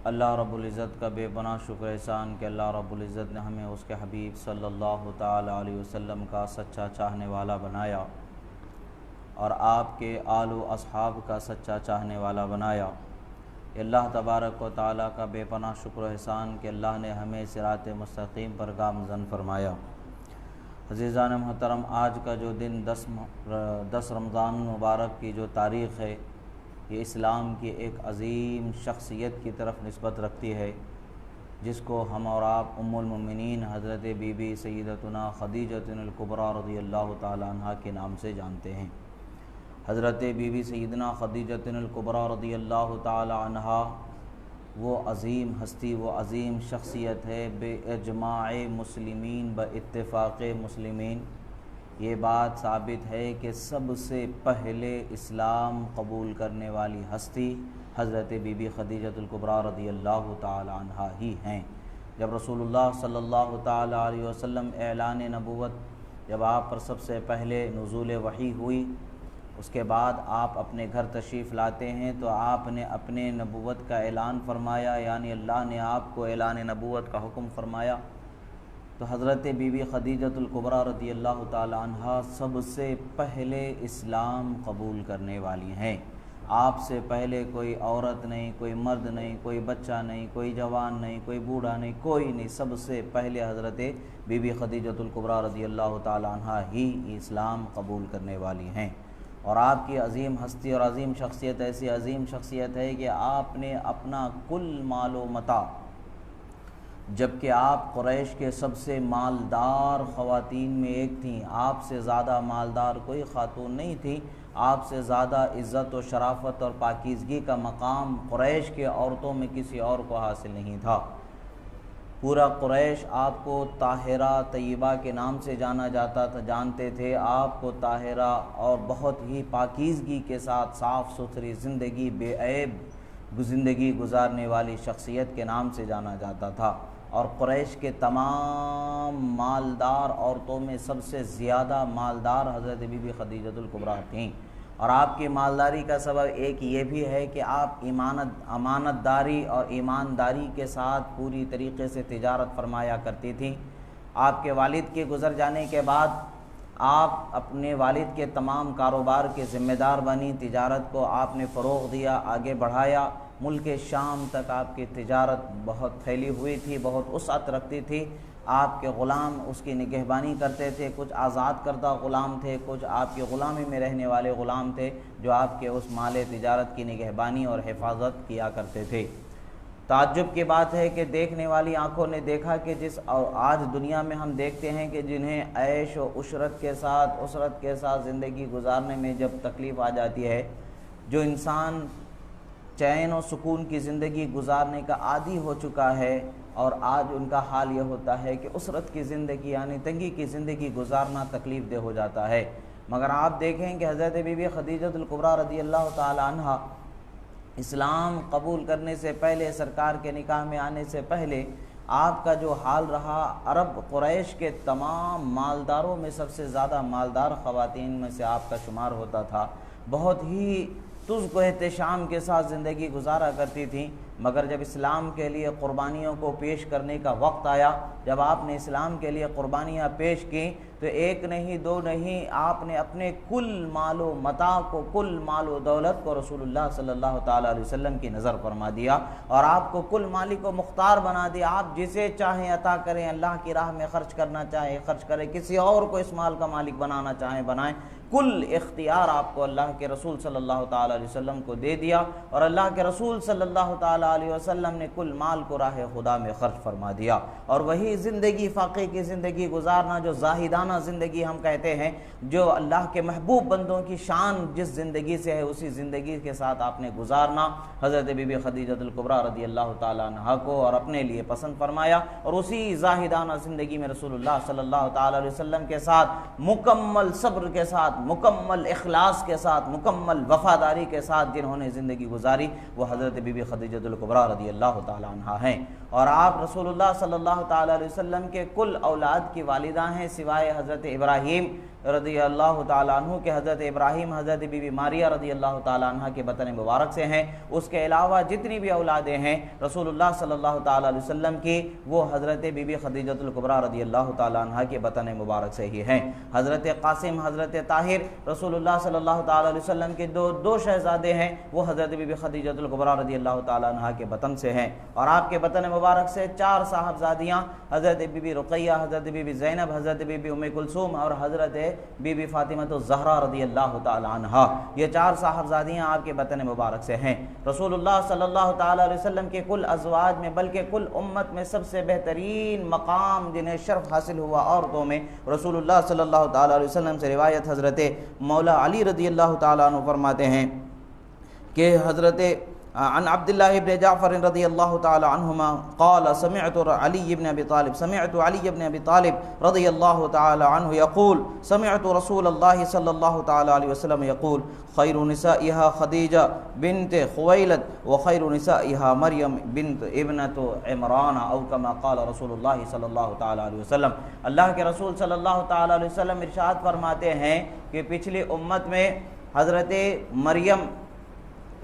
اللہ رب العزت کا بے پناہ شکر احسان کہ اللہ رب العزت نے ہمیں اس کے حبیب صلی اللہ تعالی علیہ وسلم کا سچا چاہنے والا بنایا اور آپ کے آل و اصحاب کا سچا چاہنے والا بنایا۔ اللہ تبارک و تعالیٰ کا بے پناہ شکر و احسان کہ اللہ نے ہمیں صراط مستقیم پر گامزن فرمایا۔ عزیزان محترم، آج کا جو دن 10 رمضان مبارک کی جو تاریخ ہے، یہ اسلام کی ایک عظیم شخصیت کی طرف نسبت رکھتی ہے، جس کو ہم اور آپ ام المؤمنین حضرت بی بی سیدتنا خدیجۃ الکبریٰ رضی اللہ تعالی عنہا کے نام سے جانتے ہیں۔ حضرت بی بی سیدنا خدیجۃ الکبریٰ رضی اللہ تعالی عنہا وہ عظیم ہستی، وہ عظیم شخصیت ہے، بے اجماع مسلمین، باتفاق مسلمین یہ بات ثابت ہے کہ سب سے پہلے اسلام قبول کرنے والی ہستی حضرت بی بی خدیجۃ الکبریٰ رضی اللہ تعالی عنہا ہی ہیں۔ جب رسول اللہ صلی اللہ تعالی علیہ وسلم اعلان نبوت، جب آپ پر سب سے پہلے نزول وحی ہوئی، اس کے بعد آپ اپنے گھر تشریف لاتے ہیں تو آپ نے اپنے نبوت کا اعلان فرمایا، یعنی اللہ نے آپ کو اعلان نبوت کا حکم فرمایا۔ تو حضرت بی بی خدیجۃ الکبریٰ رضی اللہ تعالی عنہا سب سے پہلے اسلام قبول کرنے والی ہیں۔ آپ سے پہلے کوئی عورت نہیں، کوئی مرد نہیں، کوئی بچہ نہیں، کوئی جوان نہیں، کوئی بوڑھا نہیں، کوئی نہیں، سب سے پہلے حضرت بی بی خدیجۃ الکبریٰ رضی اللہ تعالی عنہا ہی اسلام قبول کرنے والی ہیں۔ اور آپ کی عظیم ہستی اور عظیم شخصیت ایسی عظیم شخصیت ہے کہ آپ نے اپنا کل مال و متاع، جبکہ آپ قریش کے سب سے مالدار خواتین میں ایک تھیں، آپ سے زیادہ مالدار کوئی خاتون نہیں تھی، آپ سے زیادہ عزت و شرافت اور پاکیزگی کا مقام قریش کے عورتوں میں کسی اور کو حاصل نہیں تھا۔ پورا قریش آپ کو طاہرہ طیبہ کے نام سے جانا جاتا تھا، جانتے تھے آپ کو طاہرہ اور بہت ہی پاکیزگی کے ساتھ صاف ستھری زندگی، بے عیب زندگی گزارنے والی شخصیت کے نام سے جانا جاتا تھا۔ اور قریش کے تمام مالدار عورتوں میں سب سے زیادہ مالدار حضرت بی بی خدیجۃ الکبریٰ تھیں۔ اور آپ کی مالداری کا سبب ایک یہ بھی ہے کہ آپ امانت داری اور ایمانداری کے ساتھ پوری طریقے سے تجارت فرمایا کرتی تھیں۔ آپ کے والد کے گزر جانے کے بعد آپ اپنے والد کے تمام کاروبار کے ذمہ دار بنی، تجارت کو آپ نے فروغ دیا، آگے بڑھایا۔ ملک شام تک آپ کی تجارت بہت پھیلی ہوئی تھی، بہت وسعت رکھتی تھی۔ آپ کے غلام اس کی نگہبانی کرتے تھے، کچھ آزاد کردہ غلام تھے، کچھ آپ کی غلامی میں رہنے والے غلام تھے جو آپ کے اس مال تجارت کی نگہبانی اور حفاظت کیا کرتے تھے۔ تعجب کی بات ہے کہ دیکھنے والی آنکھوں نے دیکھا کہ جس آج دنیا میں ہم دیکھتے ہیں کہ جنہیں عیش و عشرت کے ساتھ زندگی گزارنے میں جب تکلیف آ جاتی ہے، جو انسان چین و سکون کی زندگی گزارنے کا عادی ہو چکا ہے، اور آج ان کا حال یہ ہوتا ہے کہ عسرت کی زندگی یعنی تنگی کی زندگی گزارنا تکلیف دہ ہو جاتا ہے۔ مگر آپ دیکھیں کہ حضرت بی بی خدیجۃ الکبریٰ رضی اللہ تعالی عنہا اسلام قبول کرنے سے پہلے، سرکار کے نکاح میں آنے سے پہلے آپ کا جو حال رہا، عرب قریش کے تمام مالداروں میں سب سے زیادہ مالدار خواتین میں سے آپ کا شمار ہوتا تھا۔ بہت ہی تزک و احتشام کے ساتھ زندگی گزارا کرتی تھیں، مگر جب اسلام کے لیے قربانیوں کو پیش کرنے کا وقت آیا، جب آپ نے اسلام کے لیے قربانیاں پیش کیں تو ایک نہیں دو نہیں، آپ نے اپنے کل مال و متاع کو، کل مال و دولت کو رسول اللہ صلی اللہ تعالیٰ علیہ وسلم کی نظر فرما دیا اور آپ کو کل مالک و مختار بنا دیا۔ آپ جسے چاہیں عطا کریں، اللہ کی راہ میں خرچ کرنا چاہیں خرچ کریں، کسی اور کو اس مال کا مالک بنانا چاہیں بنائیں، کل اختیار آپ کو اللہ کے رسول صلی اللہ تعالیٰ علیہ وسلم کو دے دیا، اور اللہ کے رسول صلی اللہ تعالیٰ علیہ وسلم نے کل مال کو راہ خدا میں خرچ فرما دیا۔ اور وہی زندگی، فاقے کی زندگی گزارنا، جو زاہدانہ زندگی ہم کہتے ہیں، جو اللہ کے محبوب بندوں کی شان جس زندگی سے ہے، اسی زندگی کے ساتھ آپ نے گزارنا حضرت بی بی خدیجۃ الکبریٰ رضی اللہ تعالیٰ عنہا کو اور اپنے لیے پسند فرمایا، اور اسی زاہدانہ زندگی میں رسول اللہ صلی اللہ تعالیٰ علیہ وسلم کے ساتھ مکمل صبر کے ساتھ، مکمل اخلاص کے ساتھ، مکمل وفاداری کے ساتھ جنہوں نے زندگی گزاری، وہ حضرت بی بی خدیجۃ الکبریٰ رضی اللہ تعالیٰ عنہا ہیں۔ اور آپ رسول اللہ صلی اللہ تعالیٰ علیہ وسلم کے کل اولاد کی والدہ ہیں، سوائے حضرت ابراہیم رضی اللہ تعالیٰ عنہ کے حضرت ابراہیم حضرت بی بی ماریہ رضی اللہ تعالیٰ عنہ کے بطن مبارک سے ہیں۔ اس کے علاوہ جتنی بھی اولادیں ہیں رسول اللہ صلی اللہ تعالیٰ علیہ وسلم کی، وہ حضرت بی بی خدیجۃ الکبریٰ رضی اللہ تعالیٰ عنہ کے بطن مبارک سے ہی ہیں۔ حضرت قاسم حضرت طاہر رسول اللہ صلی اللہ تعالیٰ علیہ وسلم کے دو شہزادے ہیں، وہ حضرت بی بی خدیجۃ الکبریٰ رضی اللہ تعالیٰ عنہ کے بطن سے ہیں۔ اور آپ کے بطن مبارک سے 4 صاحبزادیاں، حضرت بی بی رقیہ، حضرت بی بی زینب، حضرت بی بی ام کلثوم اور حضرت بی بی فاطمہ الزہرا رضی اللہ تعالیٰ عنہا، یہ 4 صاحبزادیاں آپ کے بطن مبارک سے ہیں۔ رسول اللہ صلی اللہ تعالیٰ علیہ وسلم کے کل ازواج میں بلکہ کل امت میں سب سے بہترین مقام جنہیں شرف حاصل ہوا عورتوں میں، رسول اللہ صلی اللہ تعالیٰ علیہ وسلم سے روایت حضرت مولا علی رضی اللہ تعالیٰ عنہ فرماتے ہیں کہ حضرت عن عبد الله بن جعفر رضي الله تعالى عنهما قال سمعت علي بن ابي طالب رضي الله تعالى عنه يقول سمعت رسول الله صلى الله تعالى عليه وسلم يقول خير نسائها خديجة بنت خويلد وخير نسائها مريم بنت ابنة عمران او كما قال رسول الله صلى الله تعالى عليه وسلم۔ اللہ کے رسول صلی اللہ تعالی علیہ وسلم ارشاد فرماتے ہیں کہ پچھلی امت میں حضرت مریم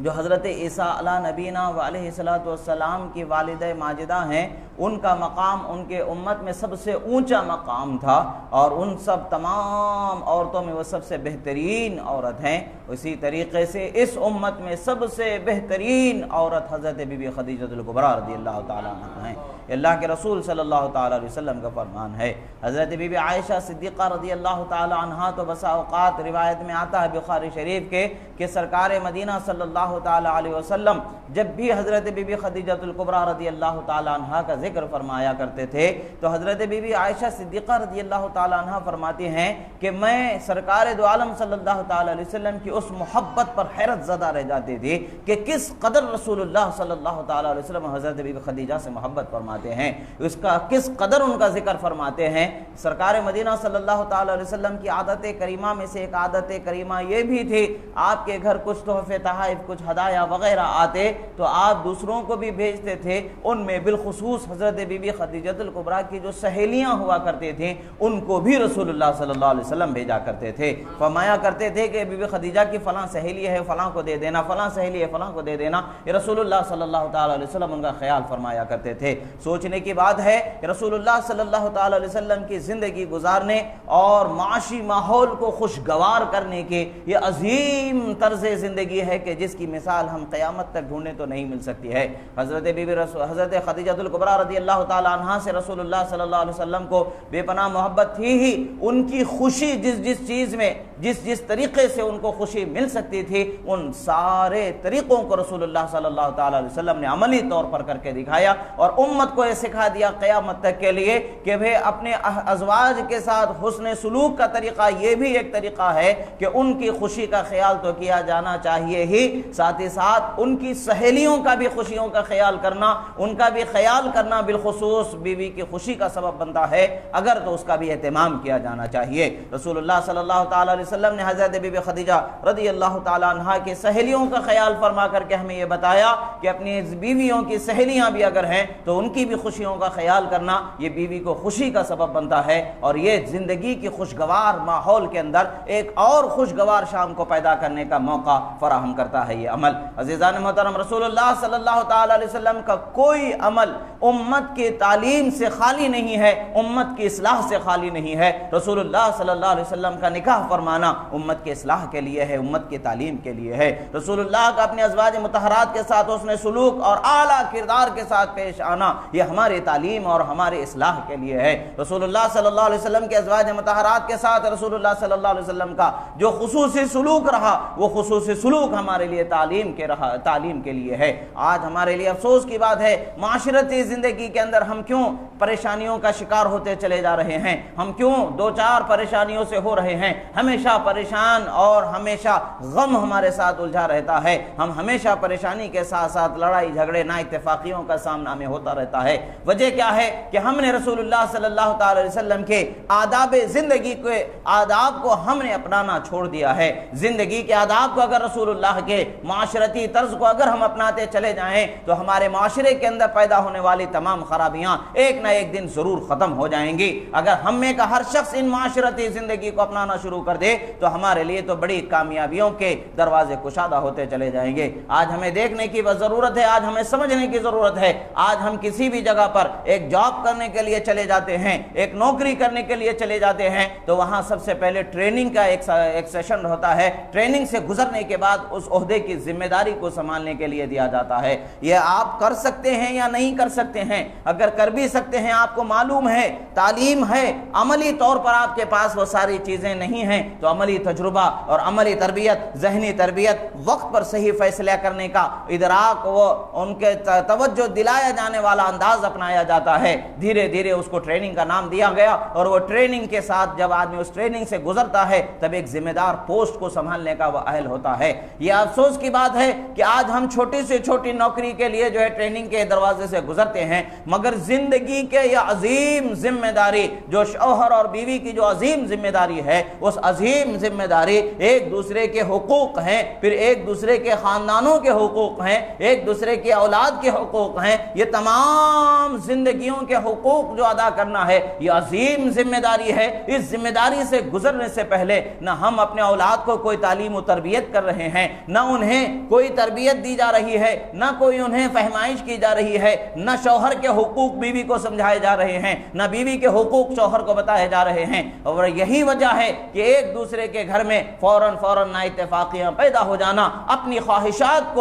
جو حضرت عیسیٰ علیہ نبینا و علیہ السلام کی والدہ ماجدہ ہیں، ان کا مقام ان کے امت میں سب سے اونچا مقام تھا، اور ان سب تمام عورتوں میں وہ سب سے بہترین عورت ہیں۔ اسی طریقے سے اس امت میں سب سے بہترین عورت حضرت بی بی خدیجۃ الکبریٰ رضی اللہ تعالیٰ عنہ ہیں۔ اللہ کے رسول صلی اللہ تعالیٰ علیہ وسلم کا فرمان ہے۔ حضرت بی بی عائشہ صدیقہ رضی اللہ تعالیٰ عنہ تو بسا اوقات روایت میں آتا ہے بخاری شریف کے کہ سرکار مدینہ صلی اللہ تعالیٰ علیہ وسلم جب بھی حضرت بی بی خدیجۃ الکبریٰ رضی اللہ تعالیٰ عنہ کا ذکر فرمایا کرتے تھے تو حضرت بی بی عائشہ صدیقہ رضی اللہ تعالیٰ عنہ فرماتی ہیں کہ میں سرکار دو عالم صلی اللہ تعالیٰ علیہ وسلم کی اس محبت پر حیرت زدہ رہ جاتی تھی کہ کس قدر رسول اللہ صلی اللہ تعالیٰ علیہ وسلم حضرت بی بی خدیجہ سے محبت فرماتے ہیں، اس کا کس قدر ان کا ذکر فرماتے ہیں۔ سرکار مدینہ صلی اللہ تعالیٰ علیہ وسلم کی عادت کریمہ میں سے ایک عادت کریمہ یہ بھی تھی، آپ کے گھر کچھ تحفے تحائف کچھ ہدایہ وغیرہ آتے تو آپ دوسروں کو بھی بھیجتے تھے، ان میں بالخصوص حضرت بی بی خدیجۃ الکبریٰ کی جو سہیلیاں ہوا کرتے تھیں ان کو بھی رسول اللہ صلی اللہ علیہ وسلم بھیجا کرتے تھے، فرمایا کرتے تھے کہ بی بی خدیجہ کی فلاں سہیلی ہے فلاں کو دے دینا، فلاں سہیلی ہے فلاں کو دے دینا۔ یہ رسول اللہ صلی اللہ تعالیٰ علیہ وسلم ان کا خیال فرمایا کرتے تھے۔ سوچنے کی بات ہے کہ رسول اللہ صلی اللہ تعالیٰ علیہ وسلم کی زندگی گزارنے اور معاشی ماحول کو خوشگوار کرنے کے یہ عظیم طرز زندگی ہے کہ جس کی مثال ہم قیامت تک ڈھونڈنے تو نہیں مل سکتی ہے۔ حضرت خدیجۃ الکبریٰ رضی اللہ تعالیٰ عنہ سے رسول اللہ صلی اللہ علیہ وسلم کو بے پناہ محبت تھی ہی، ان کی خوشی جس چیز میں جس طریقے سے ان کو خوشی مل سکتی تھی ان سارے طریقوں کو رسول اللہ صلی اللہ تعالیٰ علیہ وسلم نے عملی طور پر کر کے دکھایا اور امت کو یہ سکھا دیا قیامت تک کے لیے کہ بھئی اپنے ازواج کے ساتھ حسن سلوک کا طریقہ یہ بھی ایک طریقہ ہے کہ ان کی خوشی کا خیال تو کیا جانا چاہیے ہی، ساتھ ہی ساتھ ان کی سہیلیوں کا بھی خوشیوں کا خیال کرنا، ان کا بھی خیال کرنا بالخصوص بیوی کی خوشی کا سبب بنتا ہے اگر تو اس کا بھی اہتمام کیا جانا چاہیے۔ رسول اللہ صلی اللہ تعالیٰ علیہ وسلم نے حضرت بی بی خدیجہ رضی اللہ تعالیٰ عنہ کے سہیلیوں کا خیال فرما کر کے ہمیں یہ بتایا کہ اپنی بیویوں کی سہیلیاں بھی اگر ہیں تو ان کی بھی خوشیوں کا خیال کرنا یہ بیوی کو خوشی کا سبب بنتا ہے، اور یہ زندگی کی خوشگوار ماحول کے اندر ایک اور خوشگوار شام کو پیدا کرنے کا موقع فراہم کرتا ہے یہ عمل۔ عزیزان محترم، رسول اللہ صلی اللہ تعالیٰ علیہ وسلم کا کوئی عمل امت کی تعلیم سے خالی نہیں ہے، امت کی اصلاح سے خالی نہیں ہے۔ رسول اللہ صلی اللہ علیہ وسلم کا نکاح فرمانا امت کی اصلاح کے لیے ہے، امت کی تعلیم کے لیے ہے۔ رسول اللہ کا اپنے ازواج مطہرات کے ساتھ حسن سلوک اور اعلیٰ کردار کے ساتھ پیش آنا یہ ہماری تعلیم اور ہماری اصلاح کے لیے ہے۔ رسول اللہ صلی اللہ علیہ وسلم کے ازواج مطہرات کے ساتھ رسول اللہ صلی اللہ علیہ وسلم کا جو خصوصی سلوک رہا وہ خصوصی سلوک ہمارے لیے تعلیم کے لیے ہے۔ آج ہمارے لیے افسوس کی بات ہے معاشرتی زندگی کے اندر ہم کیوں پریشانیوں کا شکار ہوتے چلے جا رہے ہیں، ہم کیوں دو چار پریشانیوں سے ہو رہے ہیں، ہمیشہ پریشان اور ہمیشہ غم ہمارے ساتھ الجھا رہتا ہے، ہم ہمیشہ پریشانی کے ساتھ ساتھ لڑائی جھگڑے نا اتفاقیوں کا سامنا ہمیں ہوتا رہتا ہے۔ وجہ کیا ہے کہ ہم نے رسول اللہ صلی اللہ تعالی علیہ وسلم کے آداب زندگی کے آداب کو ہم نے اپنانا چھوڑ دیا ہے۔ زندگی کے آداب کو اگر رسول اللہ کے معاشرتی طرز کو اگر ہم اپناتے چلے جائیں تو ہمارے معاشرے کے اندر پیدا ہونے والی تمام خرابیاں ایک نہ ایک دن ضرور ختم ہو جائیں گی۔ اگر ہم میں کا ہر شخص ان معاشرتی زندگی کو اپنانا شروع کر دے تو ہمارے لیے تو بڑی کامیابیوں کے دروازے کشادہ ہوتے چلے جائیں گے۔ آج ہمیں دیکھنے کی ضرورت ہے، آج ہمیں سمجھنے کی ضرورت ہے۔ آج ہم کسی بھی جگہ پر ایک جاب کرنے کے لیے چلے جاتے ہیں، ایک نوکری کرنے کے لیے چلے جاتے ہیں تو وہاں سب سے پہلے ٹریننگ کا ایک سیشن ہوتا ہے۔ ٹریننگ سے گزرنے کے بعد اس عہدے کی ذمہ داری کو سنبھالنے کے لیے دیا جاتا ہے۔ یہ آپ کر سکتے ہیں یا نہیں کر سکتے ہیں؟ اگر کر بھی سکتے ہیں، آپ کو معلوم ہے، تعلیم ہے، عملی طور پر آپ کے پاس وہ ساری چیزیں نہیں ہیں تو عملی تجربہ اور عملی تربیت، ذہنی تربیت، وقت پر صحیح فیصلہ کرنے کا ادراک، وہ ان کے توجہ دلایا جانے والا انداز اپنایا جاتا ہے۔ دھیرے دھیرے اس کو ٹریننگ کا نام دیا گیا اور وہ ٹریننگ کے ساتھ جب آدمی اس ٹریننگ سے گزرتا ہے تب ایک ذمہ دار پوسٹ کو سنبھالنے کا وہ اہل ہوتا ہے۔ یہ افسوس کی بات ہے کہ آج ہم چھوٹی سے چھوٹی نوکری کے لیے جو ہے ٹریننگ کے دروازے سے گزرتے ہیں، مگر زندگی کے یہ عظیم ذمہ داری جو شوہر اور بیوی کی جو عظیم ذمہ داری ہے، اس عظیم ذمہ داری ایک دوسرے کے حقوق ہیں، پھر ایک دوسرے کے خاندانوں کے حقوق ہیں، ایک دوسرے کی اولاد کے حقوق ہیں، یہ تمام زندگیوں کے حقوق جو ادا کرنا ہے یہ عظیم ذمہ داری ہے۔ اس ذمہ داری سے گزرنے سے پہلے نہ ہم اپنے اولاد کو کوئی تعلیم و تربیت کر رہے ہیں، نہ انہیں کوئی تربیت دی جا رہی ہے، نہ کوئی انہیں فہمائش کی جا رہی ہے، نہ شوہر کے حقوق بیوی کو سمجھائے جا رہے ہیں، نہ بیوی کے حقوق شوہر کو بتائے جا رہے ہیں۔ اور یہی وجہ ہے کہ ایک دوسرے کے گھر میں فوراً نا اتفاقیاں پیدا ہو جانا، اپنی خواہشات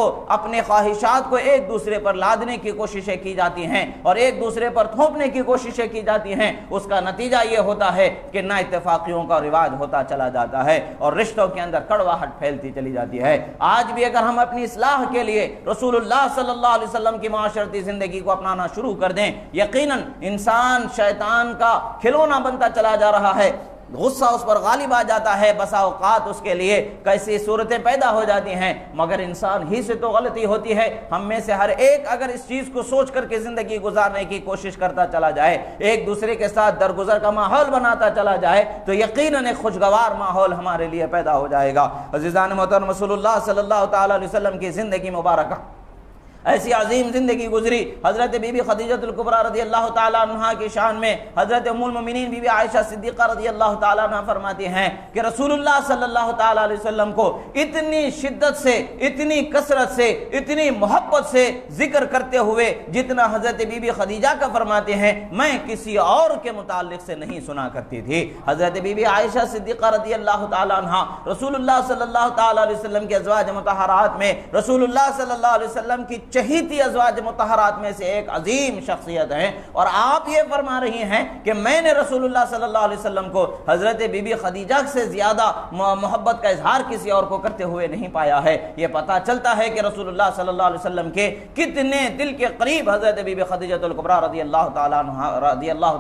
کو ایک دوسرے پر لادنے کی کوششیں کی جاتی ہیں اور ایک دوسرے پر تھوپنے کی کوششیں کی جاتی ہیں۔ اس کا نتیجہ یہ ہوتا ہے کہ نا اتفاقیوں کا رواج ہوتا چلا جاتا ہے اور رشتوں کے اندر کڑواہٹ پھیلتی چلی جاتی ہے۔ آج بھی اگر ہم اپنی اصلاح کے لیے رسول اللہ صلی اللہ علیہ وسلم کی معاشرتی زندگی کو اپنانا شروع کر دیں، یقیناً انسان شیطان کا کھلونا بنتا چلا جا رہا ہے، غصہ اس پر غالب آ جاتا ہے، بسا اوقات اس کے لیے کیسی صورتیں پیدا ہو جاتی ہیں، مگر انسان ہی سے تو غلطی ہوتی ہے۔ ہم میں سے ہر ایک اگر اس چیز کو سوچ کر کے زندگی گزارنے کی کوشش کرتا چلا جائے، ایک دوسرے کے ساتھ درگزر کا ماحول بناتا چلا جائے تو یقیناً ایک خوشگوار ماحول ہمارے لیے پیدا ہو جائے گا۔ عزیزان محترم، رسول اللہ صلی اللہ تعالی علیہ وسلم کی زندگی مبارکہ ایسی عظیم زندگی گزری۔ حضرت بی بی خدیجہ الکبریٰ رضی اللہ تعالیٰ عنہ کی شان میں حضرت ام المؤمنین بی بی عائشہ صدیقہ رضی اللہ تعالیٰ عنہ فرماتی ہیں کہ رسول اللہ صلی اللہ تعالیٰ علیہ وسلم کو اتنی شدت سے، اتنی کثرت سے، اتنی محبت سے ذکر کرتے ہوئے جتنا حضرت بی بی خدیجہ کا فرماتے ہیں میں کسی اور کے متعلق سے نہیں سنا کرتی تھی۔ حضرت بی بی عائشہ صدیقہ رضی اللہ تعالیٰ عنہ رسول اللہ صلی اللہ تعالیٰ علیہ وسلم کے ازواج مطہرات میں، رسول اللہ صلی اللہ علیہ وسلم کی چہیتی ازواج مطہرات میں سے ایک عظیم شخصیت ہیں، اور آپ یہ فرما رہی ہیں کہ میں نے رسول اللہ صلی اللہ علیہ وسلم کو حضرت بی بی خدیجہ سے زیادہ محبت کا اظہار کسی اور کو کرتے ہوئے نہیں پایا ہے۔ یہ پتہ چلتا ہے کہ رسول اللہ صلی اللہ علیہ وسلم کے کتنے دل کے قریب حضرت بی بی خدیجہ الکبریٰ رضی اللہ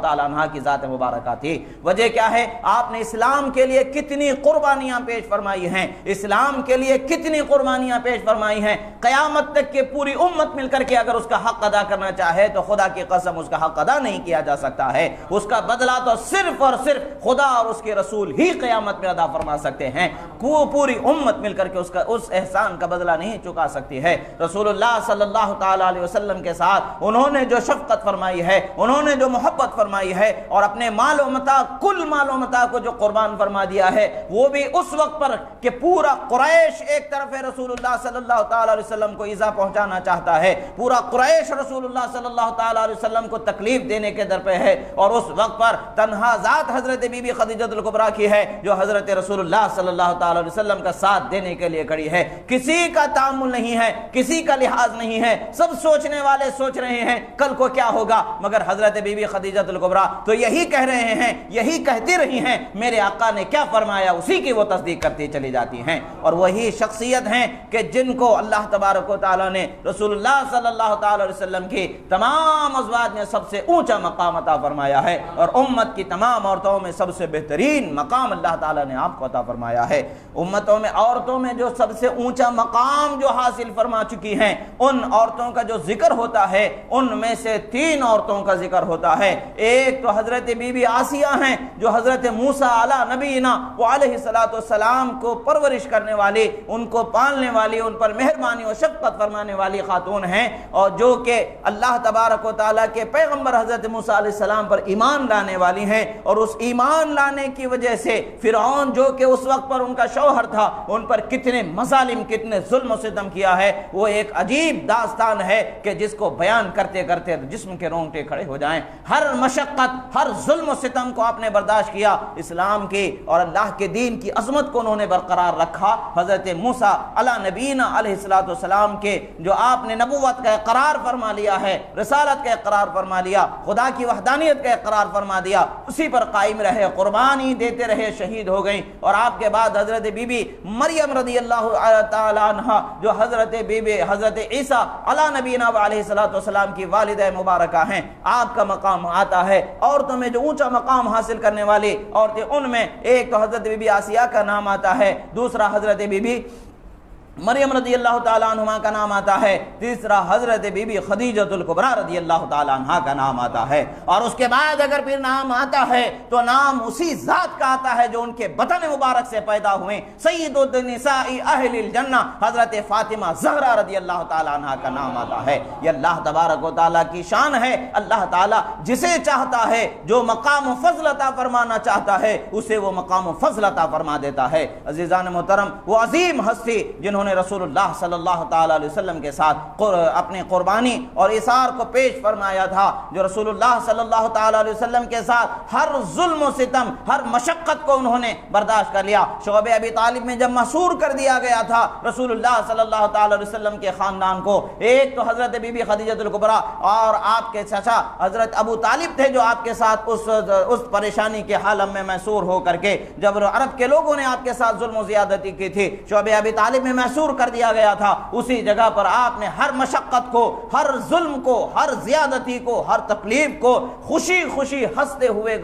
تعالیٰ عنہ کی ذات مبارکہ تھی۔ وجہ کیا ہے؟ آپ نے اسلام کے لیے کتنی قربانیاں پیش فرمائی ہیں، اسلام کے لیے کتنی قربانیاں پیش فرمائی ہیں۔ قیامت تک کے پوری امت مل کر کے اگر اس کا حق ادا کرنا چاہے تو خدا کی قسم اس کا حق ادا نہیں کیا جا سکتا ہے۔ اس کا بدلہ تو صرف اور صرف خدا اور اس کے رسول ہی قیامت میں ادا فرما سکتے ہیں۔ پوری امت مل کر کے اس احسان کا بدلہ نہیں چکا سکتی ہے۔ رسول اللہ صلی اللہ تعالی علیہ وسلم کے ساتھ انہوں نے جو شفقت فرمائی ہے، انہوں نے جو محبت فرمائی ہے اور اپنے مال و متاع، کل مال و متاع کو جو قربان فرما دیا ہے، وہ بھی اس وقت پر کہ پورا قریش ایک طرف ہے رسول اللہ صلی اللہ تعالی علیہ وسلم کو ایذا پہنچانا چاہتا ہے، پورا قریش رسول اللہ صلی اللہ تعالی علیہ وسلم کو تکلیف دینے کے در پہ ہے، اور اس وقت پر تنہا ذات حضرت بی بی خدیجہ الکبریٰ کی ہے جو حضرت رسول اللہ صلی اللہ تعالی علیہ وسلم کا ساتھ دینے کے لیے کھڑی ہے۔ کسی کا تعامل نہیں ہے، کسی کا لحاظ نہیں ہے، سب سوچنے والے سوچ رہے ہیں کل کو کیا ہوگا، مگر حضرت بی بی خدیجہ الکبریٰ تو یہی کہہ رہے ہیں، یہی کہتی رہی ہیں میرے آقا نے کیا فرمایا، اسی کی وہ تصدیق کرتی چلی جاتی ہیں۔ اور وہی شخصیت ہیں کہ جن کو اللہ تبارک و تعالی نے رسول رسول اللہ صلی اللہ تعالی علیہ وسلم کی تمام ازواج میں سب سے اونچا مقام عطا فرمایا ہے، اور امت کی تمام عورتوں میں سب سے بہترین مقام اللہ تعالیٰ نے آپ کو عطا فرمایا ہے۔ امتوں میں عورتوں میں جو سب سے اونچا مقام جو حاصل فرما چکی ہیں، ان عورتوں کا جو ذکر ہوتا ہے ان میں سے 3 عورتوں کا ذکر ہوتا ہے۔ ایک تو حضرت بی بی آسیہ ہیں جو حضرت موسیٰ علی نبینا و علیہ السلام کو پرورش کرنے والی، ان کو پالنے والی، ان پر مہربانی و شفقت فرمانے والی خاتون ہیں، اور جو کہ اللہ تبارک و تعالیٰ کے پیغمبر حضرت موسیٰ علیہ السلام پر ایمان لانے والی ہیں، اور اس ایمان لانے کی وجہ سے فرعون جو کہ اس وقت پر ان کا شوہر تھا، ان پر کتنے مظالم، کتنے ظلم و ستم کیا ہے، وہ ایک عجیب داستان ہے کہ جس کو بیان کرتے کرتے جسم کے رونگٹے کھڑے ہو جائیں۔ ہر مشقت، ہر ظلم و ستم کو آپ نے برداشت کیا، اسلام کی اور اللہ کے دین کی عظمت کو انہوں نے برقرار رکھا۔ حضرت موسیٰ علی نبینا علیہ السلام کے جو آپ نے نبوت کا اقرار فرما لیا ہے، رسالت کا اقرار فرما لیا، خدا کی وحدانیت کا اقرار فرما دیا، اسی پر قائم رہے، قربانی دیتے رہے، شہید ہو گئیں۔ اور آپ کے بعد حضرت بی بی مریم رضی اللہ تعالی عنہ جو حضرت عیسیٰ علی نبینا علیہ السلام کی والدہ مبارکہ ہیں، آپ کا مقام آتا ہے۔ عورتوں میں جو اونچا مقام حاصل کرنے والی عورتیں، ان میں ایک تو حضرت بی بی آسیہ کا نام آتا ہے، دوسرا حضرت بی بی مریم رضی اللہ تعالیٰ عنہما کا نام آتا ہے، تیسرا حضرت بی بی خدیجۃ الکبریٰ رضی اللہ تعالیٰ عنہا کا نام آتا ہے۔ اور اس کے بعد اگر پھر نام آتا ہے تو نام اسی ذات کا آتا ہے جو ان کے بطن مبارک سے پیدا ہوئے، سید النساء اہل الجنہ حضرت فاطمہ زہرا رضی اللہ تعالیٰ عنہا کا نام آتا ہے۔ یہ اللہ تبارک و تعالیٰ کی شان ہے، اللہ تعالیٰ جسے چاہتا ہے، جو مقام و فضل عطا فرمانا چاہتا ہے، اسے وہ مقام و فضل عطا فرما دیتا ہے۔ عزیزان محترم، وہ عظیم ہستی جنہوں نے رسول اللہ صلی اللہ تعالیٰ علیہ وسلم کے ساتھ اپنے قربانی اور اثار کو پیش فرمایا تھا، جو رسول اللہ صلی اللہ تعالیٰ علیہ وسلم کے ساتھ ہر ظلم و ستم، ہر مشقت کو انہوں نے برداشت کر لیا۔ شعب ابی طالب میں جب محصور کر دیا گیا تھا رسول اللہ صلی اللہ تعالیٰ علیہ وسلم کے خاندان کو، ایک تو حضرت بی بی خدیجۃ الکبریٰ اور آپ کے چچا حضرت ابو طالب تھے جو آپ کے ساتھ اس پریشانی کے حالم میں محصور ہو کر کے، جب عرب کے لوگوں نے آپ کے ساتھ ظلم و زیادتی کی تھی، شعب ابی طالب میں محصور کر دیا گیا تھا، اسی جگہ پر آپ نے ہر مشقت کو، ہر ظلم کو، ہر زیادتی کو، ہر تکلیف کو خوشی خوشی ہنستے ہوئے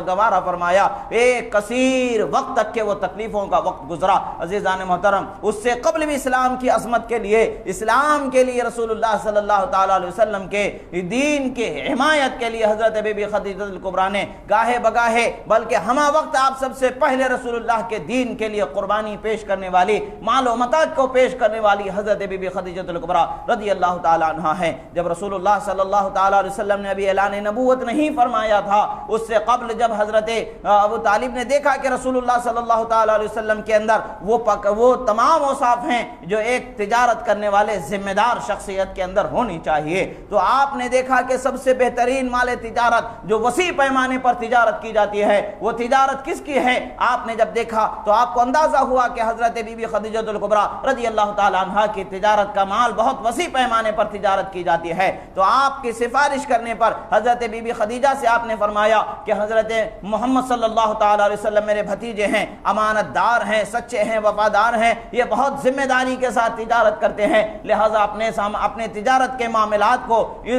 گوارا فرمایا۔ ایک کثیر وقت تک کہ وہ تکلیفوں کا وقت گزرا۔ عزیزان محترم، اس سے قبل بھی اسلام کی عظمت کے لیے، اسلام کے لیے، رسول اللہ صلی اللہ تعالیٰ علیہ وسلم کے دین کے حمایت کے لیے حضرت بی بی خدیجۃ الکبریٰ نے گاہے بگاہے، بلکہ ہمہ وقت آپ سب سے پہلے رسول اللہ کے دین کے لیے قربانی پیش کرنے والی، مال و متاع کو پیش کرنے والی حضرت بی بی خدیجۃ الکبریٰ رضی اللہ تعالیٰ عنہا ہے۔ جب رسول اللہ صلی اللہ تعالیٰ علیہ وسلم نے ابھی اعلان نبوت نہیں فرمایا تھا، اس سے قبل جب حضرت ابو طالب نے دیکھا کہ رسول اللہ صلی اللہ تعالیٰ علیہ وسلم کے اندر وہ تمام اوصاف ہیں جو ایک تجارت کرنے والے ذمہ دار شخصیت کے اندر ہونی چاہیے، تو آپ نے دیکھا کہ سب سے بہترین مال تجارت جو وسیع پیمانے پر تجارت کی جاتی ہے، وہ تجارت کس کی ہے؟ آپ نے جب دیکھا تو آپ کو اندازہ ہوا کہ حضرت بی بی خدیجۃ الکبریٰ رضی اللہ تعالیٰ عنہ کی تجارت کا مال بہت وسیع پیمانے پر تجارت کی جاتی ہے۔ تو آپ کی سفارش کرنے پر حضرت بی بی خدیجہ سے آپ نے فرمایا کہ حضرت محمد صلی اللہ تعالیٰ علیہ وسلم میرے بھتیجے ہیں، امانت دار ہیں، سچے ہیں، وفادار ہیں، یہ بہت ذمہ داری کے ساتھ تجارت کرتے ہیں، لہٰذا اپنے تجارت کے معاملات کو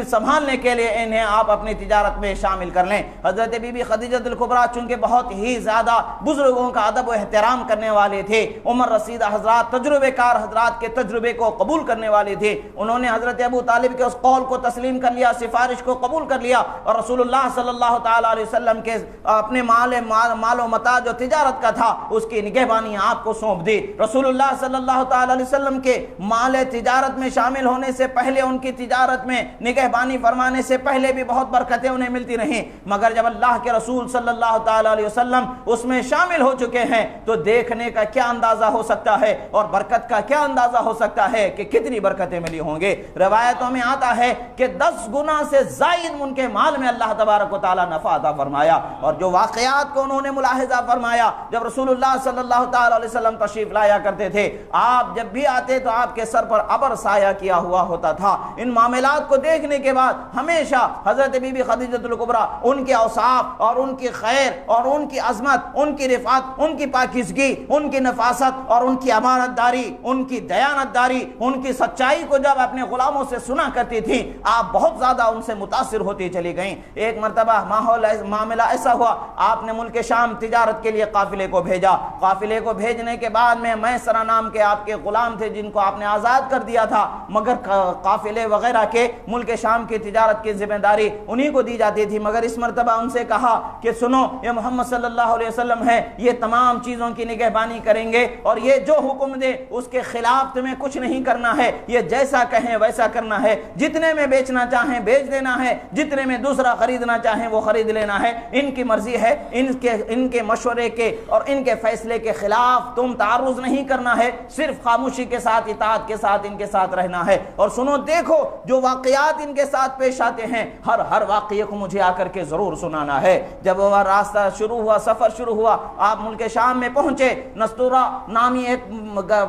سنبھالنے کے لیے انہیں آپ اپنی تجارت میں شامل کر لیں۔ حضرت بی بی خدیجۃ الکبریٰ چونکہ بہت ہی زیادہ بزرگوں کا ادب و احترام کرنے والے تھے، عمر رسیدہ حضرات، تجربے کار حضرات کے تجربے کو قبول کرنے والے تھے، انہوں نے حضرت ابو طالب کے اس قول کو تسلیم کر لیا، سفارش کو قبول کر لیا، اور رسول اللہ صلی اللہ تعالیٰ علیہ وسلم کے اپنے مال و متاع جو تجارت کا تھا اس کی نگہبانی آپ کو سونپ دی۔ رسول اللہ صلی اللہ تعالیٰ علیہ وسلم کے مال تجارت میں شامل ہونے سے پہلے، ان کی تجارت میں نگہبانی فرمانے سے پہلے بھی بہت برکتیں انہیں ملتی رہیں، مگر جب اللہ کے رسول صلی اللہ تعالیٰ علیہ وسلم اس میں شامل ہو چکے ہیں تو دیکھنے کا کیا اندازہ ہو سکتا ہے اور برکت کا کیا اندازہ ہو سکتا ہے کہ کتنی برکتیں ملی ہوں گے۔ روایتوں میں آتا ہے کہ 10 گنا سے زائد ان کے مال میں اللہ تبارک و تعالیٰ نفع عطا فرمایا، اور جو واقعات کو انہوں نے ملاحظہ فرمایا، جب رسول اللہ صلی اللہ تعالیٰ علیہ وسلم تشریف لایا کرتے تھے، آپ جب بھی آتے تو آپ کے سر پر ابر سایہ کیا ہوا ہوتا تھا۔ ان معاملات کو دیکھنے کے بعد ہمیشہ حضرت بی بی خدیجۃ الکبریٰ، ان کے اوصاف اور ان کی خیر اور ان کی عظمت، ان کی رفعت، ان کی پاکیزگی، ان کی نفاست اور ان کی امانت داری ان کی دیانتداری، ان کی سچائی کو جب اپنے غلاموں سے سنا کرتی تھی، آپ بہت زیادہ ان سے متاثر ہوتی چلی گئیں۔ ایک مرتبہ معاملہ ایسا ہوا، آپ نے ملک شام تجارت کے لیے قافلے کو بھیجا۔ قافلے کو بھیجنے کے بعد میں میسرہ نام کے آپ کے غلام تھے جن کو آپ نے آزاد کر دیا تھا، مگر قافلے وغیرہ کے ملک شام کی تجارت کی ذمہ داری انہی کو دی جاتی تھی۔ مگر اس مرتبہ ان سے کہا کہ سنو، یہ محمد صلی اللہ علیہ وسلم ہے، یہ تمام چیزوں کی نگہبانی کریں گے اور یہ جو حکم دے اس کے خلاف تمہیں کچھ نہیں کرنا ہے، یہ جیسا کہیں ویسا کرنا ہے، جتنے میں بیچنا چاہیں بیچ دینا ہے، جتنے میں دوسرا خریدنا چاہیں وہ خرید لینا ہے، ان کی مرضی ہے، ان کے مشورے کے اور ان کے فیصلے کے خلاف تم تعرض نہیں کرنا ہے، صرف خاموشی کے ساتھ اطاعت کے ساتھ ان کے ساتھ رہنا ہے۔ اور سنو، دیکھو جو واقعات ان کے ساتھ پیش آتے ہیں، ہر واقعے کو مجھے آ کر کے ضرور سنانا ہے۔ جب وہ راستہ شروع ہوا، سفر شروع ہوا، آپ ملک شام میں پہنچے۔ نستورہ نامی ایک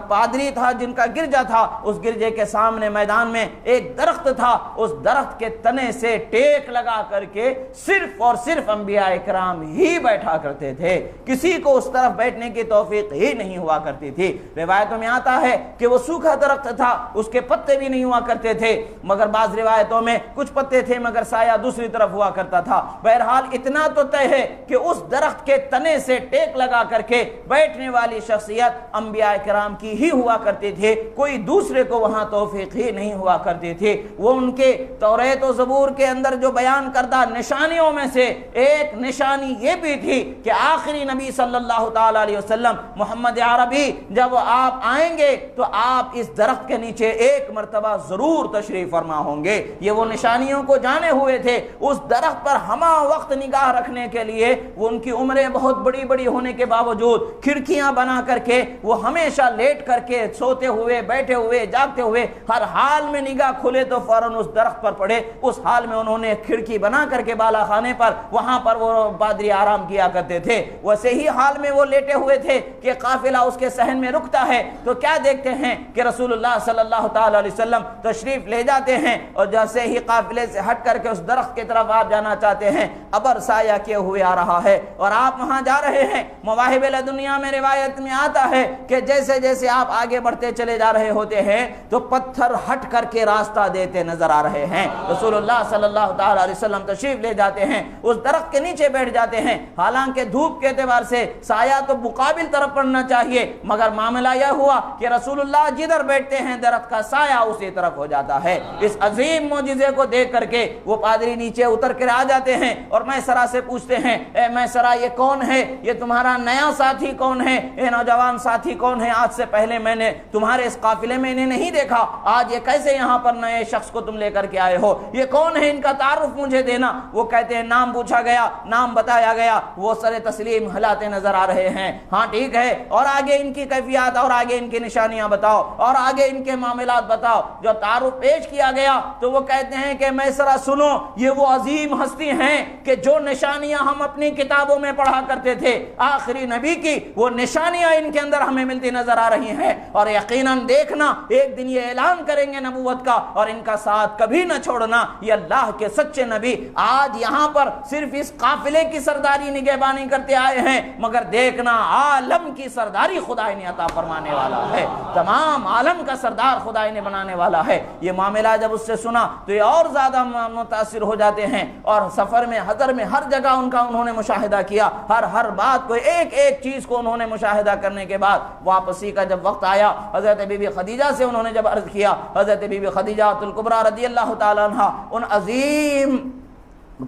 پادری تھا جن کا گرجا تھا، اس گرجے کے سامنے میدان میں ایک درخت تھا، اس درخت کے تنے سے ٹیک لگا کر کے صرف اور صرف انبیاء اکرام ہی بیٹھا کرتے تھے، کسی کو اس طرف بیٹھنے کی توفیق ہی نہیں ہوا کرتی تھی۔ روایتوں میں آتا ہے کہ وہ سوکھا درخت تھا، اس کے پتے بھی نہیں ہوا کرتے تھے، مگر بعض روایتوں میں کچھ پتے تھے مگر سایہ دوسری طرف ہوا کرتا تھا۔ بہرحال اتنا تو طے ہے کہ اس درخت کے تنے سے ٹیک لگا کر کے بیٹھنے والی شخصیت انبیاء کرام کی ہی ہوا کرتی تھی، کوئی دوسرے کو وہاں توفیق ہی نہیں ہوا کرتی تھی۔ وہ ان کے توریت و زبور کے اندر جو بیان کردہ نشانیوں میں سے ایک نشانی یہ بھی تھی کہ آخری نبی صلی اللہ تعالی علیہ وسلم محمد عربی جب آپ آئیں گے تو آپ اس درخت کے نیچے ایک مرتبہ ضرور تشریف فرما ہوں گے۔ یہ وہ نشانیوں کو جانے ہوئے تھے۔ اس درخت پر ہمہ وقت نگاہ رکھنے کے لیے وہ ان کی عمریں بہت بڑی بڑی ہونے کے باوجود کھڑکیاں بنا کر کے وہ ہمیشہ لیٹ کر کے سوتے ہوئے، بیٹھے ہوئے، جاگتے ہوئے ہر حال میں نگاہ کھلے تو فوراً اس درخت پر پڑے۔ اس حال میں انہوں نے کھڑکی بنا کر کے بالا خانے پر وہاں پر وہ پادری آرام کیا کرتے تھے۔ ویسے ہی حال میں وہ لیٹے ہوئے تھے کہ قافلہ اس کے صحن میں رکتا ہے تو کیا دیکھتے ہیں کہ رسول اللہ صلی اللہ تعالی علیہ وسلم تشریف لے جاتے ہیں، اور جیسے ہی قافلے سے ہٹ کر کے اس درخت کی طرف آپ جانا چاہتے ہیں، ابر سایہ کیے ہوئے آ رہا ہے اور آپ وہاں جا رہے ہیں۔ مواہب لدنیا میں روایت میں آتا ہے کہ جیسے جیسے آپ آگے بڑھتے چلے جا رہے ہوتے ہیں تو پتھر ہٹ کر کے راستہ دیتے نظر آ رہے ہیں۔ رسول اللہ صلی اللہ تعالی علیہ وسلم تشریف لے جاتے ہیں، اس درخت کے نیچے بیٹھ جاتے ہیں۔ حالانکہ دھوپ کے اعتبار سے سایہ تو مقابل طرف پڑنا چاہیے، مگر معاملہ یہ ہوا کہ رسول اللہ جدھر بیٹھتے ہیں درخت کا سایہ اسی طرف ہو جاتا ہے۔ اس عظیم معجزے کو دیکھ کر کے وہ پادری نیچے اتر کر آ جاتے ہیں اور میسرہ سے پوچھتے ہیں، اے میسرہ یہ کون ہے؟ یہ تمہارا نیا ساتھی کون ہے؟ اے نوجوان ساتھی کون ہے؟ آج سے پہلے میں نے تمہارے اس قافلے میں انہیں نہیں دیکھا، آج یہ کیسے یہاں پر نئے شخص کو تم لے کر کے آئے ہو؟ یہ کون ہے؟ ان کا تعارف مجھے دینا۔ وہ کہتے ہیں نام پوچھا گیا، نام بتایا گیا، وہ سر تسلیم ہلاتے نظر آ رہے ہیں۔ ہاں ٹھیک ہے، اور آگے ان کی کیفیات اور آگے ان کی نشانیاں بتاؤ اور آگے ان کے معاملات بتاؤ۔ جو تعارف پیش کیا گیا تو وہ کہتے ہیں کہ میسرہ سنو، یہ وہ عظیم ہستی ہیں کہ جو نشانیاں ہم اپنی کتابوں میں پڑھا کرتے تھے آخری نبی کی، وہ نشانیاں ان کے اندر ہمیں ملتی نظر آ رہی ہیں، اور یقیناً دیکھنا ایک دن یہ اعلان کریں گے نبوت کا اور ان کا ساتھ کبھی نہ چھوڑنا، یہ اللہ کے سچے نبی آج یہاں پر صرف اس قافلے کی سرداری نگہبانی کرتے آئے ہیں، مگر دیکھنا عالم کی سرداری خدا انہیں عطا فرمانے والا ہے، تمام عالم کا سردار خدا انہیں بنانے والا ہے۔ یہ معاملہ جب اس سے سنا تو یہ اور زیادہ متاثر ہو جاتے ہیں، اور سفر میں حضر میں ہر جگہ انہوں نے مشاہدہ کیا، ہر بات کو ایک ایک چیز کو انہوں نے مشاہدہ کرنے کے بعد واپسی کا جب وقت آیا، حضرت بی بی خدیجہ سے انہوں نے جب عرض کیا، حضرت بی بی خدیجہ الکبریٰ رضی اللہ تعالی عنہا ان عظیم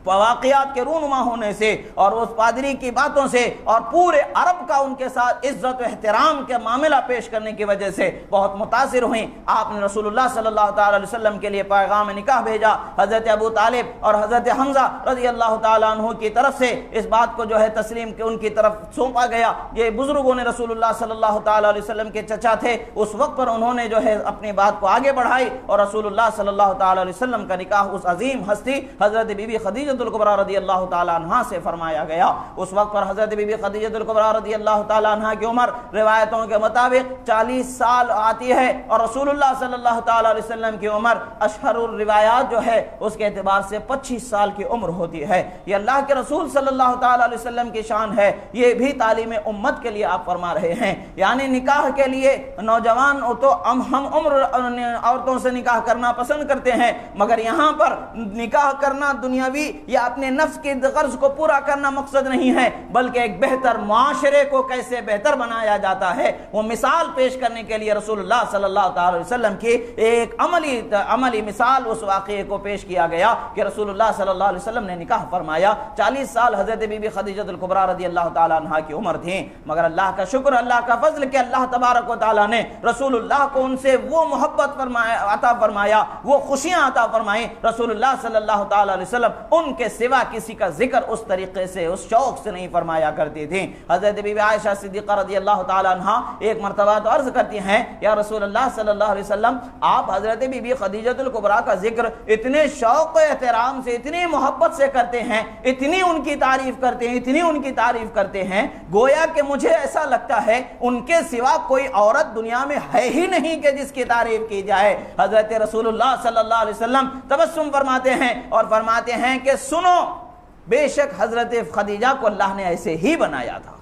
واقعات کے رونما ہونے سے اور اس پادری کی باتوں سے اور پورے عرب کا ان کے ساتھ عزت و احترام کے معاملہ پیش کرنے کی وجہ سے بہت متاثر ہوئیں۔ آپ نے رسول اللہ صلی اللہ تعالی علیہ وسلم کے لیے پیغام نکاح بھیجا۔ حضرت ابو طالب اور حضرت حمزہ رضی اللہ تعالیٰ عنہ کی طرف سے اس بات کو جو ہے تسلیم کہ ان کی طرف سونپا گیا۔ یہ بزرگوں نے رسول اللہ صلی اللہ تعالی علیہ وسلم کے چچا تھے، اس وقت پر انہوں نے جو ہے اپنی بات کو آگے بڑھائی اور رسول اللہ صلی اللہ تعالی علیہ وسلم کا نکاح اس عظیم ہستی حضرت بی بی خدیجہ خدیجۃ الکبریٰ رضی اللہ تعالیٰ عنہ سے فرمایا گیا۔ اس وقت پر حضرت بی بی خدیجۃ الکبریٰ رضی اللہ تعالیٰ عنہ کی عمر روایتوں کے مطابق 40 سال آتی ہے، اور رسول اللہ صلی اللہ تعالیٰ علیہ وسلم کی عمر اشہر الروایات جو ہے اس کے اعتبار سے 25 سال کی عمر ہوتی ہے۔ یہ اللہ کے رسول صلی اللہ تعالیٰ علیہ وسلم کی شان ہے، یہ بھی تعلیم امت کے لیے آپ فرما رہے ہیں۔ یعنی نکاح کے لیے نوجوان تو ہم عمر عورتوں سے نکاح کرنا پسند کرتے ہیں، مگر یہاں پر نکاح کرنا دنیاوی یا اپنے نفس کی غرض کو پورا کرنا مقصد نہیں ہے، بلکہ ایک بہتر معاشرے کو کیسے بہتر بنایا جاتا ہے وہ مثال پیش کرنے کے لیے رسول اللہ صلی اللہ تعالی وسلم کی ایک عملی مثال اس واقعے کو پیش کیا گیا کہ رسول اللہ صلی اللہ علیہ وسلم نے نکاح فرمایا۔ 40 سال حضرت بی بی خدیجۃ الکبریٰ رضی اللہ تعالی عنہ کی عمر تھی، مگر اللہ کا شکر، اللہ کا فضل کہ اللہ تبارک و تعالی نے رسول اللہ کو ان سے وہ محبت عطا فرمایا، وہ خوشیاں عطا فرمائیں۔ رسول اللہ صلی اللہ تعالی علیہ وسلم ان کے سوا کسی کا ذکر اس طریقے سے، اس شوق سے نہیں فرمایا کرتی تھی۔ حضرت بی بی عائشہ صدیقہ رضی اللہ تعالی عنہ ایک مرتبہ تو عرض کرتی ہیں، یا رسول اللہ صلی اللہ علیہ وسلم، آپ حضرت بی بی خدیجۃ الکبریٰ کا ذکر اتنے شوق و احترام سے، اتنی محبت سے کرتے ہیں، اتنی ان کی تعریف کرتے ہیں، اتنی ان کی تعریف کرتے ہیں، گویا کہ مجھے ایسا لگتا ہے ان کے سوا کوئی عورت دنیا میں ہے ہی نہیں کہ جس کی تعریف کی جائے۔ حضرت رسول اللہ صلی اللہ علیہ وسلم تبسم فرماتے ہیں اور فرماتے ہیں کہ سنو، بے شک حضرت خدیجہ کو اللہ نے ایسے ہی بنایا تھا۔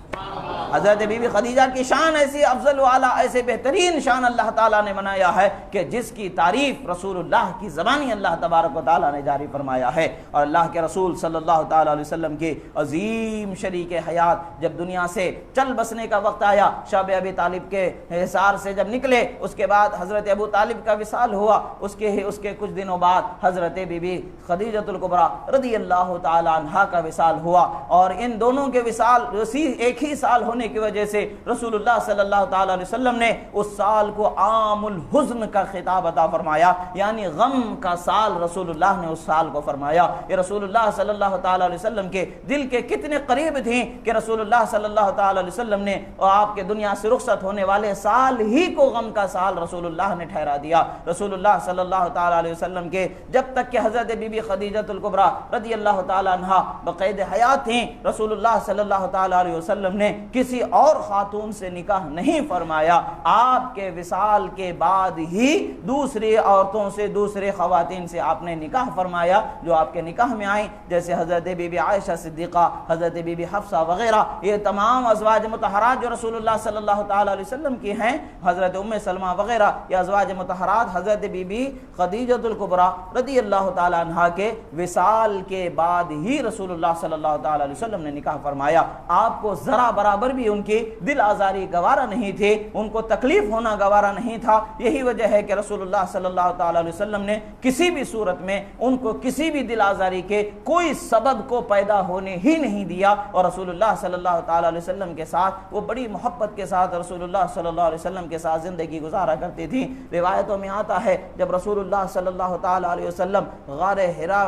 حضرت بی بی خدیجہ کی شان ایسی افضل والا، ایسے بہترین شان اللہ تعالیٰ نے بنایا ہے کہ جس کی تعریف رسول اللہ کی زبانی اللہ تبارک و تعالیٰ نے جاری فرمایا ہے۔ اور اللہ کے رسول صلی اللہ تعالیٰ علیہ وسلم کی عظیم شریک حیات جب دنیا سے چل بسنے کا وقت آیا، شب ابی طالب کے حصار سے جب نکلے، اس کے بعد حضرت ابو طالب کا وصال ہوا، اس کے کچھ دنوں بعد حضرت بی بی خدیجۃ الکبریٰ رضی اللہ تعالیٰ عنہا کا وصال ہوا، اور ان دونوں کے وصال ایک ہی سال ہونے کی وجہ سے رسول اللہ صلی اللہ تعالی علیہ وسلم نے اس سال کو عام الحزن کا خطاب عطا فرمایا، یعنی غم کا سال رسول اللہ نے اس سال کو فرمایا۔ یہ رسول اللہ صلی اللہ تعالی علیہ وسلم کے دل کے کتنے قریب تھیں کہ رسول اللہ صلی اللہ تعالی علیہ وسلم نے آپ کے دنیا سے رخصت ہونے والے سال ہی کو غم کا سال رسول اللہ نے ٹھہرا دیا۔ رسول اللہ صلی اللہ تعالی علیہ وسلم کے جب تک کہ حضرت بی بی خدیجۃ الکبریٰ رضی اللہ تعالی عنہا بقید حیات تھیں، رسول اللہ صلی اللہ تعالی علیہ وسلم نے کسی اور خاتون سے نکاح نہیں فرمایا۔ آپ کے وصال کے بعد ہی دوسری عورتوں سے، دوسرے خواتین سے آپ نے نکاح فرمایا جو آپ کے نکاح میں آئیں، جیسے حضرت بی بی عائشہ صدیقہ، حضرت بی بی حفصہ وغیرہ۔ یہ تمام ازواج مطہرات جو رسول اللہ صلی اللہ تعالی علیہ وسلم کی ہیں، حضرت ام سلمہ وغیرہ، یہ ازواج مطہرات حضرت بی بی خدیجۃ الکبریٰ رضی اللہ تعالی عنہا کے وصال کے بعد ہی رسول اللہ صلی اللہ تعالی علیہ وسلم نے نکاح فرمایا۔ آپ کو ذرا برابر بھی ان کی دل آزاری گوارا نہیں تھی، ان کو تکلیف ہونا گوارا نہیں تھا۔ یہی وجہ ہے کہ رسول اللہ صلی اللہ تعالی علیہ وسلم نے کسی بھی صورت میں ان کو کسی بھی دل آزاری کے کوئی سبب کو پیدا ہونے ہی نہیں دیا، اور رسول اللہ صلی اللہ تعالی علیہ وسلم کے ساتھ وہ بڑی محبت کے ساتھ رسول اللہ صلی اللہ علیہ وسلم کے ساتھ زندگی گزارا کرتی تھی۔ روایتوں میں آتا ہے جب رسول اللہ صلی اللہ تعالی علیہ وسلم غار حرا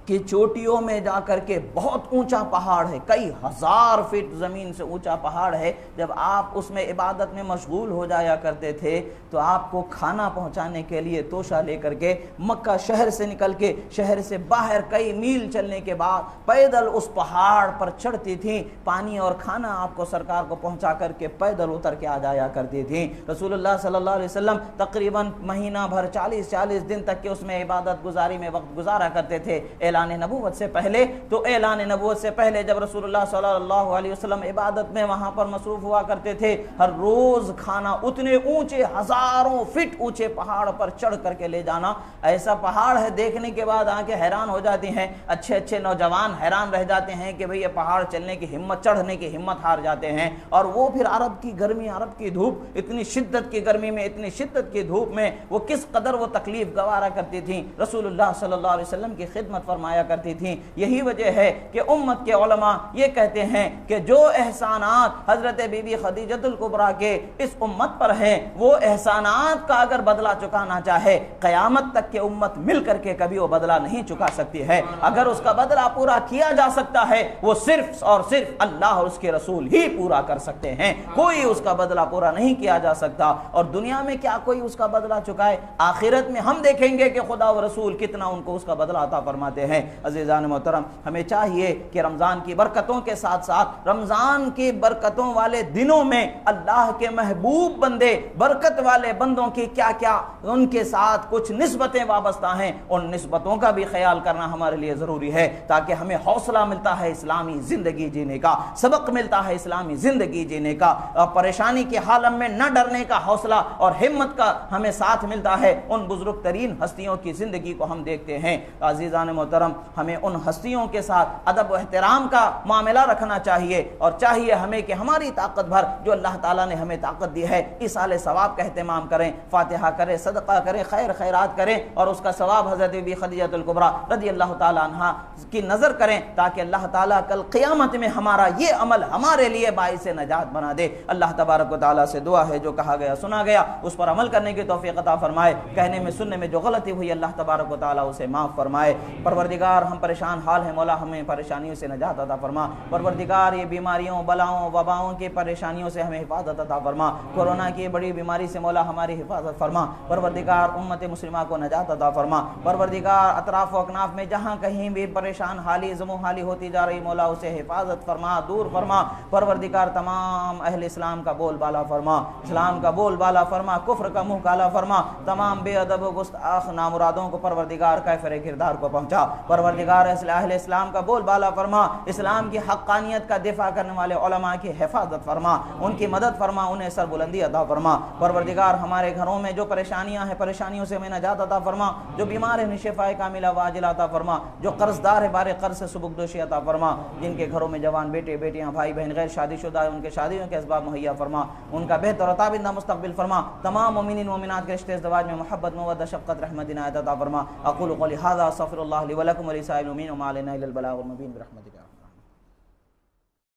کی چوٹیوں میں جا کر کے، بہت اونچا پہاڑ ہے، کئی ہزار فٹ زمین سے اونچا پہاڑ ہے، جب آپ اس میں عبادت میں مشغول ہو جایا کرتے تھے تو آپ کو کھانا پہنچانے کے لیے توشہ لے کر کے مکہ شہر سے نکل کے، شہر سے باہر کئی میل چلنے کے بعد پیدل اس پہاڑ پر چڑھتی تھیں، پانی اور کھانا آپ کو سرکار کو پہنچا کر کے پیدل اتر کے آ جایا کرتی تھیں۔ رسول اللہ صلی اللہ علیہ وسلم تقریباً مہینہ بھر 40 دن تک کہ اس میں عبادت گزاری میں وقت گزارا کرتے تھے۔ اعلان نبوت سے پہلے تو اعلان نبوت سے پہلے جب رسول اللہ صلی اللہ علیہ وسلم عبادت میں وہاں پر مصروف ہوا کرتے تھے، ہر روز کھانا اتنے اونچے ہزاروں فٹ اونچے پہاڑ پر چڑھ کر کے لے جانا، ایسا پہاڑ ہے دیکھنے کے بعد آنکھیں حیران ہو جاتی ہیں، اچھے نوجوان حیران رہ جاتے ہیں کہ بھئی یہ پہاڑ چلنے کی ہمت، چڑھنے کی ہمت ہار جاتے ہیں۔ اور وہ پھر عرب کی گرمی، عرب کی دھوپ، اتنی شدت کی گرمی میں، اتنی شدت کی دھوپ میں وہ کس قدر وہ تکلیف گوارا کرتی تھیں، رسول اللہ صلی اللہ علیہ وسلم کی خدمت فرمایا کرتی تھیں۔ یہی وجہ ہے کہ امت کے علماء یہ کہتے ہیں کہ جو احسانات حضرت بی بی خدیجۃ الکبریٰ کے اس امت پر ہیں، وہ احسانات کا اگر بدلہ چکانا چاہے، قیامت تک کہ امت مل کر کے کبھی وہ بدلہ نہیں چکا سکتی ہے۔ اگر اس کا بدلہ پورا کیا جا سکتا ہے، وہ صرف اور صرف اللہ اور اس کے رسول ہی پورا کر سکتے ہیں، کوئی اس کا بدلہ پورا نہیں کیا جا سکتا۔ اور دنیا میں کیا کوئی اس کا بدلہ چکائے؟ آخرت میں ہم دیکھیں گے کہ خدا و رسول کتنا ان کو اس کا بدلہ عطا فرماتے ہیں۔ ہیں۔ عزیزان محترم، ہمیں چاہیے کہ رمضان کی برکتوں کے ساتھ ساتھ رمضان کی برکتوں والے دنوں میں اللہ کے محبوب بندے، برکت والے بندوں کی کیا کیا ان کے ساتھ کچھ نسبتیں وابستہ ہیں، ان نسبتوں کا بھی خیال کرنا ہمارے لیے ضروری ہے، تاکہ ہمیں حوصلہ ملتا ہے اسلامی زندگی جینے کا، سبق ملتا ہے اسلامی زندگی جینے کا، پریشانی کے عالم میں نہ ڈرنے کا حوصلہ اور ہمت کا ہمیں ساتھ ملتا ہے۔ ان بزرگ ترین ہستیوں کی زندگی کو ہم دیکھتے ہیں۔ عزیزان محترم، ہمیں ان ہستیوں کے ساتھ ادب و احترام کا معاملہ رکھنا چاہیے، اور چاہیے ہمیں کہ ہماری طاقت بھر جو اللہ تعالیٰ نے ہمیں طاقت دی ہے، ایصال ثواب کا اہتمام کریں، فاتحہ کریں، صدقہ کریں، خیر خیرات کریں، اور اس کا ثواب حضرت بی خدیجہ الکبریٰ رضی اللہ تعالیٰ عنہ کی نظر کریں، تاکہ اللہ تعالیٰ کل قیامت میں ہمارا یہ عمل ہمارے لیے باعث نجات بنا دے۔ اللہ تبارک و تعالیٰ سے دعا ہے جو کہا گیا سنا گیا اس پر عمل کرنے کی توفیق عطا فرمائے، کہنے میں سننے میں جو غلطی ہوئی اللہ تبارک و تعالیٰ اسے معاف فرمائے۔ پروردگار، ہم پریشان حال ہیں، مولا ہمیں پریشانیوں سے نجات عطا فرما۔ پروردگار، یہ بیماریوں، بلاؤں، وباؤں کی پریشانیوں سے ہمیں حفاظت عطا فرما۔ کورونا کی بڑی بیماری سے مولا ہماری حفاظت فرما۔ پروردگار، امت مسلمہ کو نجات عطا فرما۔ پروردگار، اطراف و اکناف میں جہاں کہیں بھی پریشان حالی زمو حالی ہوتی جا رہی مولا اسے حفاظت فرما، دور فرما۔ پروردگار، تمام اہل اسلام کا بول بالا فرما، اسلام کا بول بالا فرما، کفر کا منہ کالا فرما۔ تمام بے ادب و گستاخ نامرادوں کو پروردگار کیفر کردار کو پہنچا۔ پروردگار، اہل اسلام کا بول بالا فرما، اسلام کی حقانیت کا دفاع کرنے والے علماء کی حفاظت فرما، ان کی مدد فرما، انہیں سر بلندی عطا فرما۔ پروردگار، ہمارے گھروں میں جو پریشانیاں ہیں، پریشانیوں سے ہمیں نجات عطا فرما۔ جو بیمار ہیں شفاء کاملہ واجلہ عطا فرما۔ جو قرض دار ہے بارے قرض سے سبکدوشی عطا فرما۔ جن کے گھروں میں جوان بیٹے بیٹیاں بھائی بہن غیر شادی شدہ ہیں، ان کے شادیوں کے اسباب مہیا فرما، ان کا بہتر و تابندہ مستقبل فرما۔ تمام مومنین مومنات کے رشتے ازدواج میں محبت، مودت، شفقت، رحمت عنایت عطا فرما۔ اقول قولی ھذا استغفر اللہ لی ولکم ولسائر المؤمنین وما علینا الا البلاغ المبین برحمتک۔